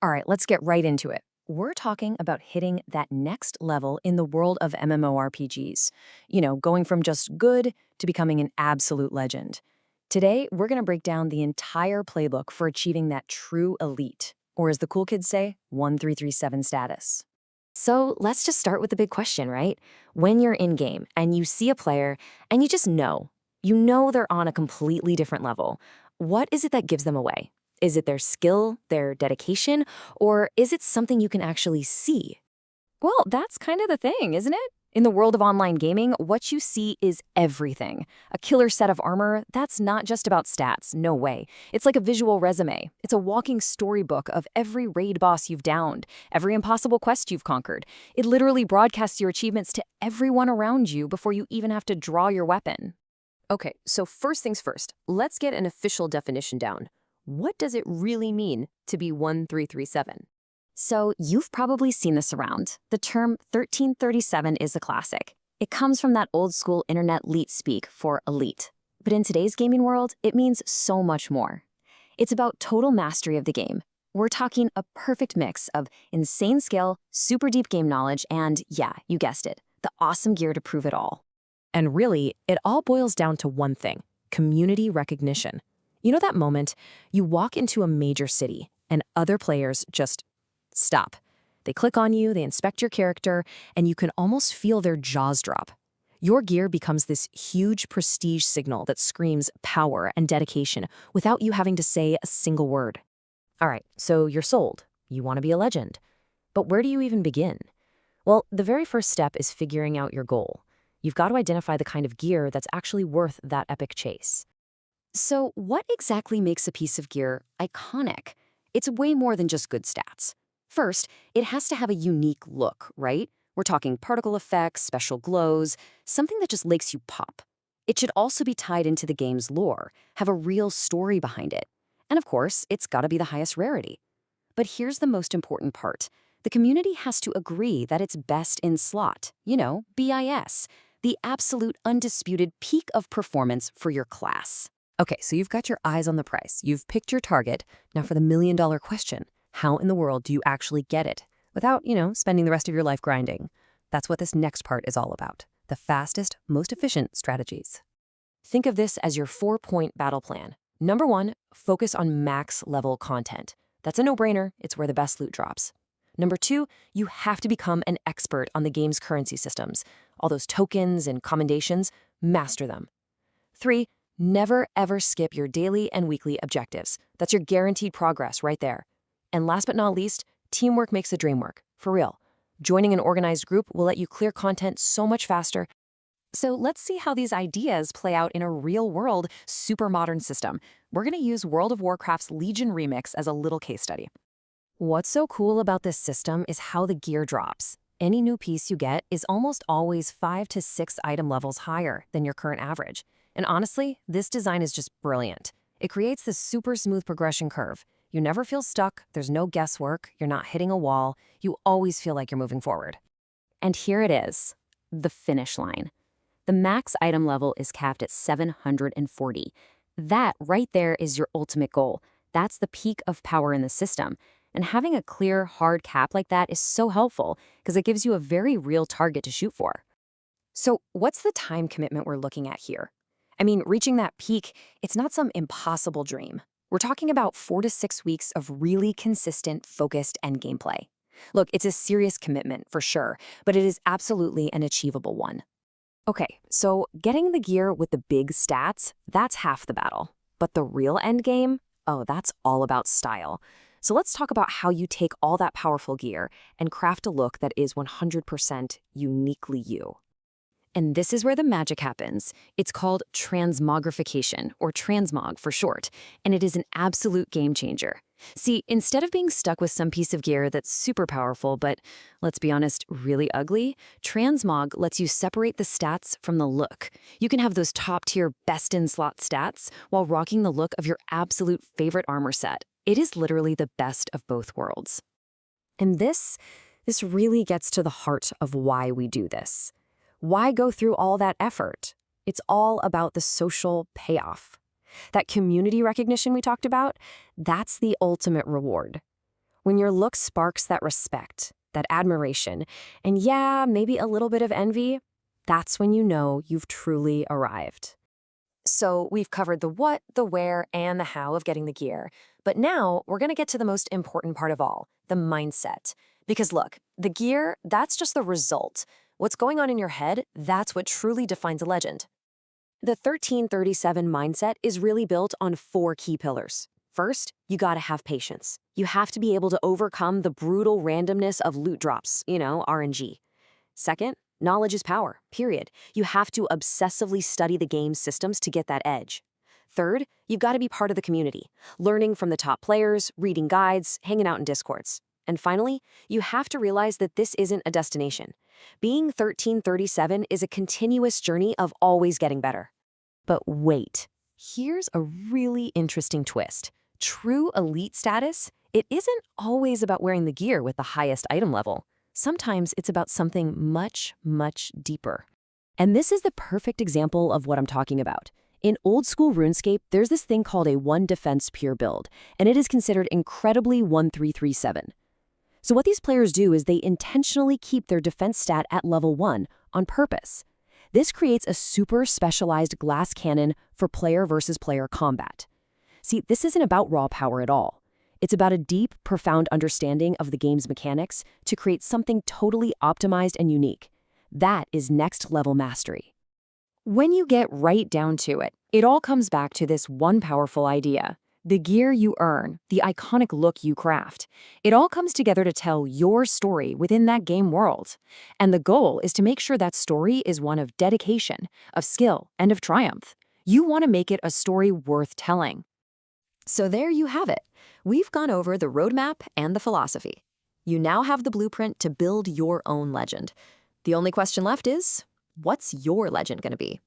All right, let's get right into it. We're talking about hitting that next level in the world of MMORPGs. Going from just good to becoming an absolute legend. Today, we're going to break down the entire playbook for achieving that true elite, or as the cool kids say, 1337 status. So let's just start with the big question, right? When you're in-game and you see a player and you know they're on a completely different level, what is it that gives them away? Is it their skill, their dedication, or is it something you can actually see? Well, that's kind of the thing, isn't it? In the world of online gaming, what you see is everything. A killer set of armor, that's not just about stats, no way. It's like a visual resume. It's a walking storybook of every raid boss you've downed, every impossible quest you've conquered. It literally broadcasts your achievements to everyone around you before you even have to draw your weapon. Okay, so first things first, let's get an official definition down. What does it really mean to be 1337? So you've probably seen this around. The term 1337 is a classic. It comes from that old school internet leet speak for elite. But in today's gaming world, it means so much more. It's about total mastery of the game. We're talking a perfect mix of insane skill, super deep game knowledge, and yeah, you guessed it, the awesome gear to prove it all. And really, it all boils down to one thing: community recognition. You know that moment you walk into a major city and other players just stop. They click on you, they inspect your character, and you can almost feel their jaws drop. Your gear becomes this huge prestige signal that screams power and dedication without you having to say a single word. All right, so you're sold. You want to be a legend. But where do you even begin? Well, the very first step is figuring out your goal. You've got to identify the kind of gear that's actually worth that epic chase. So what exactly makes a piece of gear iconic? It's way more than just good stats. First, it has to have a unique look, right? We're talking particle effects, special glows, something that just makes you pop. It should also be tied into the game's lore, have a real story behind it. And of course, it's got to be the highest rarity. But here's the most important part. The community has to agree that it's best in slot, BIS, the absolute undisputed peak of performance for your class. Okay, so you've got your eyes on the price. You've picked your target. Now for the million-dollar question, how in the world do you actually get it without, spending the rest of your life grinding? That's what this next part is all about. The fastest, most efficient strategies. Think of this as your 4-point battle plan. Number 1, focus on max-level content. That's a no-brainer. It's where the best loot drops. Number 2, you have to become an expert on the game's currency systems. All those tokens and commendations, master them. 3, never ever skip your daily and weekly objectives. That's your guaranteed progress right there. And last but not least, teamwork makes the dream work. For real. Joining an organized group will let you clear content so much faster. So let's see how these ideas play out in a real-world, super modern system. We're going to use World of Warcraft's Legion Remix as a little case study. What's so cool about this system is how the gear drops. Any new piece you get is almost always 5 to 6 item levels higher than your current average. And honestly, this design is just brilliant. It creates this super smooth progression curve. You never feel stuck, there's no guesswork, you're not hitting a wall, you always feel like you're moving forward. And here it is, the finish line. The max item level is capped at 740. That right there is your ultimate goal. That's the peak of power in the system. And having a clear, hard cap like that is so helpful because it gives you a very real target to shoot for. So what's the time commitment we're looking at here? I mean, reaching that peak, it's not some impossible dream. We're talking about 4 to 6 weeks of really consistent, focused end gameplay. Look, it's a serious commitment for sure, but it is absolutely an achievable one. Okay, so getting the gear with the big stats, that's half the battle. But the real end game, oh, that's all about style. So let's talk about how you take all that powerful gear and craft a look that is 100% uniquely you. And this is where the magic happens. It's called transmogrification, or transmog for short, and it is an absolute game changer. See, instead of being stuck with some piece of gear that's super powerful, but let's be honest, really ugly, transmog lets you separate the stats from the look. You can have those top-tier best-in-slot stats while rocking the look of your absolute favorite armor set. It is literally the best of both worlds. And this really gets to the heart of why we do this. Why go through all that effort? It's all about the social payoff. That community recognition we talked about, that's the ultimate reward. When your look sparks that respect, that admiration, and yeah, maybe a little bit of envy, that's when you know you've truly arrived. So we've covered the what, the where, and the how of getting the gear. But now we're going to get to the most important part of all, the mindset. Because look, the gear, that's just the result. What's going on in your head, that's what truly defines a legend. The 1337 mindset is really built on 4 key pillars. First, you gotta have patience. You have to be able to overcome the brutal randomness of loot drops, RNG. Second, knowledge is power, period. You have to obsessively study the game's systems to get that edge. Third, you've got to be part of the community, learning from the top players, reading guides, hanging out in discords. And finally, you have to realize that this isn't a destination. Being 1337 is a continuous journey of always getting better. But wait, here's a really interesting twist. True elite status, it isn't always about wearing the gear with the highest item level. Sometimes it's about something much, much deeper. And this is the perfect example of what I'm talking about. In old school RuneScape, there's this thing called a 1 defense pure build, and it is considered incredibly 1337. So what these players do is they intentionally keep their defense stat at level 1 on purpose. This creates a super specialized glass cannon for player versus player combat. See, this isn't about raw power at all. It's about a deep, profound understanding of the game's mechanics to create something totally optimized and unique. That is next-level mastery. When you get right down to it, it all comes back to this one powerful idea. The gear you earn, the iconic look you craft. It all comes together to tell your story within that game world. And the goal is to make sure that story is one of dedication, of skill, and of triumph. You want to make it a story worth telling. So there you have it. We've gone over the roadmap and the philosophy. You now have the blueprint to build your own legend. The only question left is, what's your legend going to be?